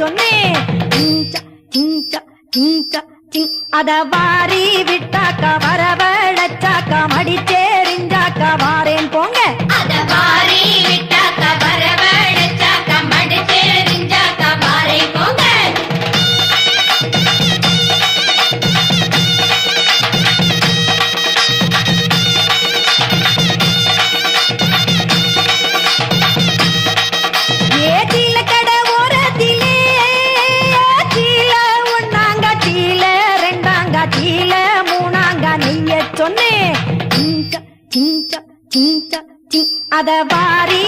சொன்னேன். அத வாரி விட்டாக்கா வரவழைச்சாக்கா மடிச்சேரிஞ்சாக்கா வாரேன் போங்க. அத வாரி விட்டாக்கா வரவழைச்சாக்கா மடிச்சேரிஞ்சாக்கா வாரேன் போங்க. ஏதில கட ஓரத்திலே சீல ஒண்ணாங்க சீல ரெண்டாங்க சீல மூணாங்க நெய்ய சொன்னேன். அத வாரி